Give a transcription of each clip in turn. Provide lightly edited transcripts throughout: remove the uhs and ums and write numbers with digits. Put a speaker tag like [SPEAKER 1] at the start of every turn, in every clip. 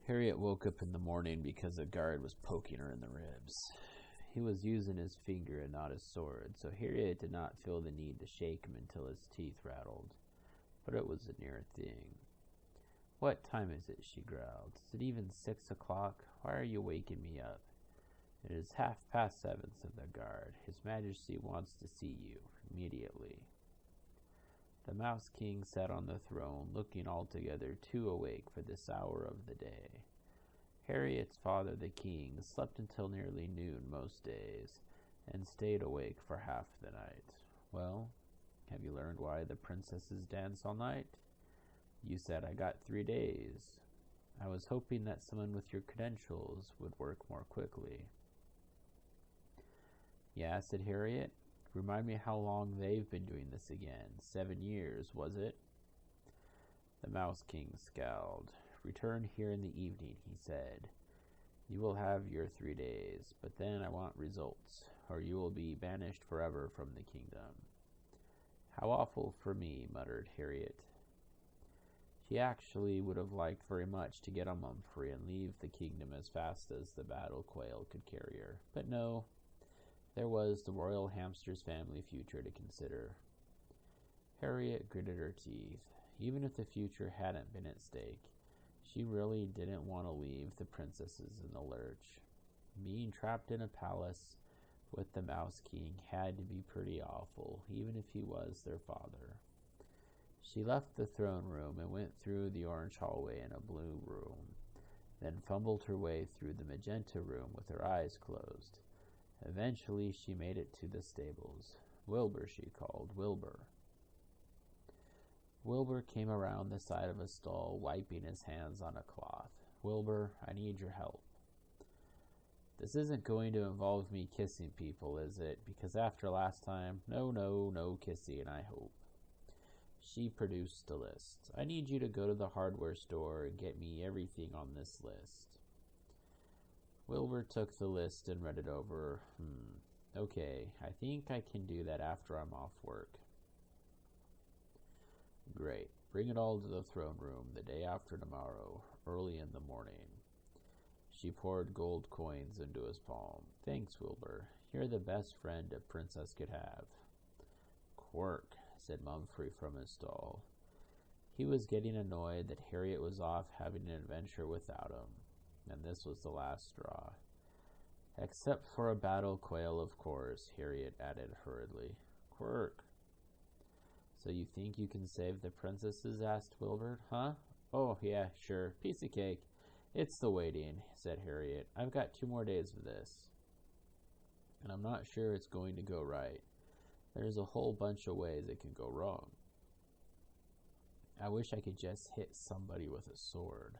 [SPEAKER 1] Harriet woke up in the morning because a guard was poking her in the ribs. He was using his finger and not his sword, so Harriet did not feel the need to shake him until his teeth rattled. But it was a near thing. "What time is it?" she growled. "Is it even 6 o'clock? Why are you waking me up?" "It is 7:30, said the guard. "His Majesty wants to see you immediately." The Mouse King sat on the throne, looking altogether too awake for this hour of the day. Harriet's father, the king, slept until nearly noon most days, and stayed awake for half the night. "Well, have you learned why the princesses dance all night?" "You said I got 3 days. I was hoping that someone with your credentials would work more quickly." "Yeah," said Harriet. "Remind me how long they've been doing this again. 7 years, was it?" The Mouse King scowled. "Return here in the evening," he said. "You will have your 3 days, but then I want results, or you will be banished forever from the kingdom." "How awful for me," muttered Harriet. She actually would have liked very much to get on Mumphrey and leave the kingdom as fast as the battle quail could carry her. But no, there was the royal hamster's family future to consider. Harriet gritted her teeth. Even if the future hadn't been at stake, she really didn't want to leave the princesses in the lurch. Being trapped in a palace with the Mouse King had to be pretty awful, even if he was their father. She left the throne room and went through the orange hallway in a blue room, then fumbled her way through the magenta room with her eyes closed. Eventually, she made it to the stables. "Wilbur," she called. "Wilbur." Wilbur came around the side of a stall, wiping his hands on a cloth. "Wilbur, I need your help." "This isn't going to involve me kissing people, is it? Because after last time, no kissing, I hope." She produced a list. "I need you to go to the hardware store and get me everything on this list." Wilbur took the list and read it over. Okay, I think I can do that after I'm off work." "Great. Bring it all to the throne room the day after tomorrow, early in the morning." She poured gold coins into his palm. "Thanks, Wilbur. You're the best friend a princess could have." "Quirk," said Mumphrey from his stall. He was getting annoyed that Harriet was off having an adventure without him, and this was the last straw. "Except for a battle quail, of course," Harriet added hurriedly. "Quirk." "So you think you can save the princesses?" asked Wilbur. "Huh? Oh, yeah, sure. Piece of cake. It's the waiting," said Harriet. "I've got 2 more days of this, and I'm not sure it's going to go right. There's a whole bunch of ways it could go wrong. I wish I could just hit somebody with a sword."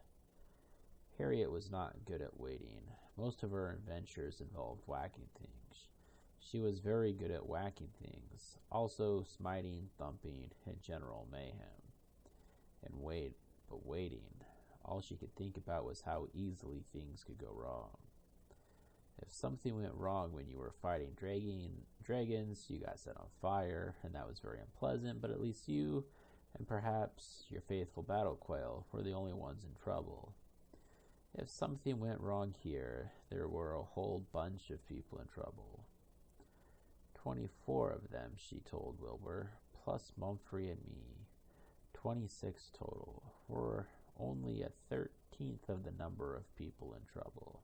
[SPEAKER 1] Harriet was not good at waiting. Most of her adventures involved whacking things. She was very good at whacking things, also smiting, thumping, and general mayhem. But waiting. All she could think about was how easily things could go wrong. If something went wrong when you were fighting dragons, you got set on fire, and that was very unpleasant, but at least you, and perhaps your faithful battle quail, were the only ones in trouble. If something went wrong here, there were a whole bunch of people in trouble. 24 of them, she told Wilbur, plus Mumphrey and me. 26 total. We're only a 13th of the number of people in trouble.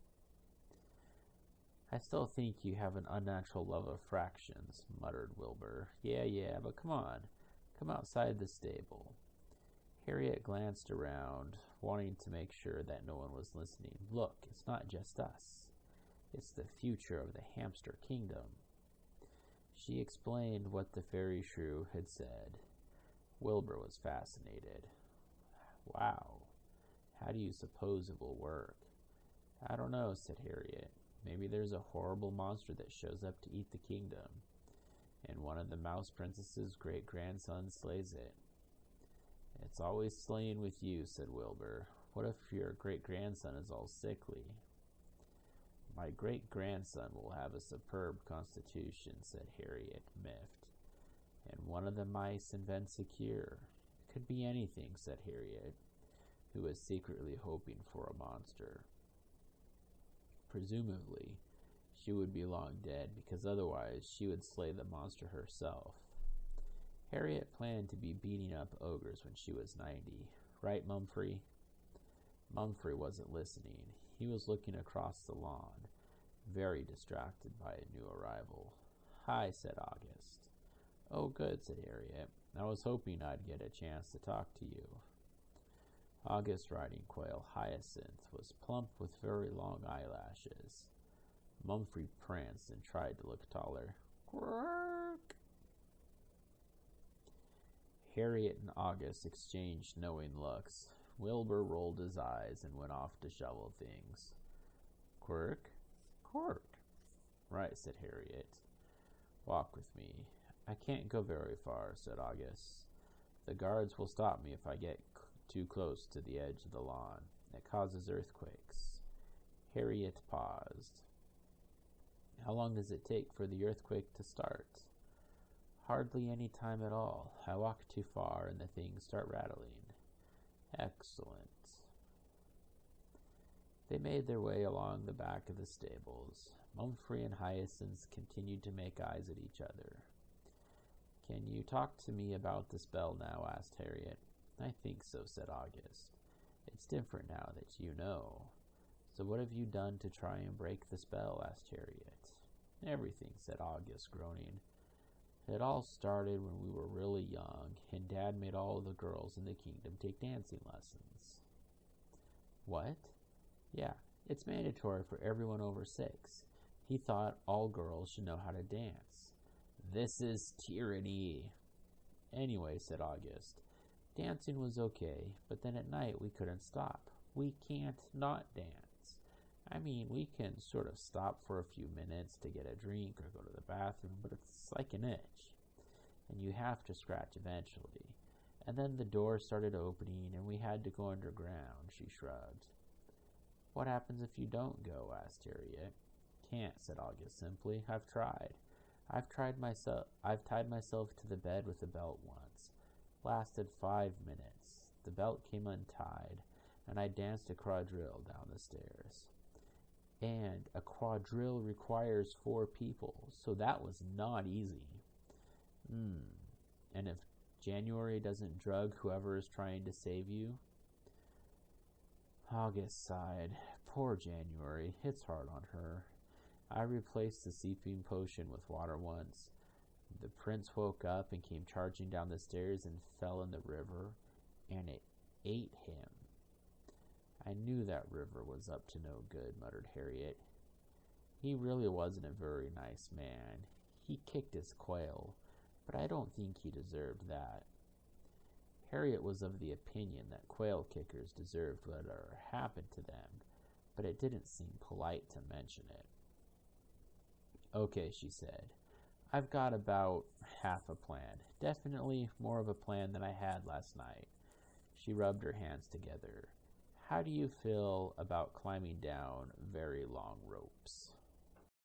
[SPEAKER 1] "I still think you have an unnatural love of fractions," muttered Wilbur. Yeah, but come on. Come outside the stable." Harriet glanced around, wanting to make sure that no one was listening. "Look, it's not just us. It's the future of the hamster kingdom." She explained what the fairy shrew had said. Wilbur was fascinated. "Wow. How do you suppose it will work?" "I don't know," said Harriet. "Maybe there's a horrible monster that shows up to eat the kingdom, and one of the mouse princess's great-grandsons slays it." "It's always slaying with you," said Wilbur. "What if your great-grandson is all sickly?" "My great-grandson will have a superb constitution," said Harriet, miffed. "And one of the mice invents a cure." "It could be anything," said Harriet. who was secretly hoping for a monster. Presumably, she would be long dead, because otherwise she would slay the monster herself. Harriet planned to be beating up ogres when she was 90. Right, Mumfrey? Mumfrey wasn't listening. He was looking across the lawn, very distracted by a new arrival. "Hi," said August. "Oh, good," said Harriet. "I was hoping I'd get a chance to talk to you." August's riding quail, Hyacinth, was plump with very long eyelashes. Mumfrey pranced and tried to look taller. "Quirk!" Harriet and August exchanged knowing looks. Wilbur rolled his eyes and went off to shovel things. "Quirk? Quirk." "Right," said Harriet. "Walk with me." "I can't go very far," said August. "The guards will stop me if I get too close to the edge of the lawn. It causes earthquakes." Harriet paused. "How long does it take for the earthquake to start?" "Hardly any time at all. I walk too far and the things start rattling." "Excellent." They made their way along the back of the stables. Mumfrey and Hyacinth continued to make eyes at each other. "Can you talk to me about the spell now?" asked Harriet. "I think so," said August. "It's different now that you know." "So what have you done to try and break the spell?" asked Harriet. "Everything," said August, groaning. "It all started when we were really young, and Dad made all the girls in the kingdom take dancing lessons." "What?" "Yeah, it's mandatory for everyone over 6. He thought all girls should know how to dance." "This is tyranny." "Anyway," said August, "dancing was okay, but then at night we couldn't stop. We can't not dance. I mean, we can sort of stop for a few minutes to get a drink or go to the bathroom, but it's like an itch. And you have to scratch eventually. And then the door started opening and we had to go underground," she shrugged. "What happens if you don't go?" asked Harriet. "Can't," said August simply. "I've tried. I've tied myself to the bed with a belt once. Lasted 5 minutes. The belt came untied, and I danced a quadrille down the stairs. And a quadrille requires 4 people, so that was not easy." "And if January doesn't drug whoever is trying to save you?" August sighed. "Poor January. It's hard on her. I replaced the sleeping potion with water once. The prince woke up and came charging down the stairs and fell in the river, and it ate him." "I knew that river was up to no good," muttered Harriet. "He really wasn't a very nice man. He kicked his quail, but I don't think he deserved that." Harriet was of the opinion that quail kickers deserved whatever happened to them, but it didn't seem polite to mention it. "Okay," she said. "I've got about half a plan. Definitely more of a plan than I had last night." She rubbed her hands together. "How do you feel about climbing down very long ropes?"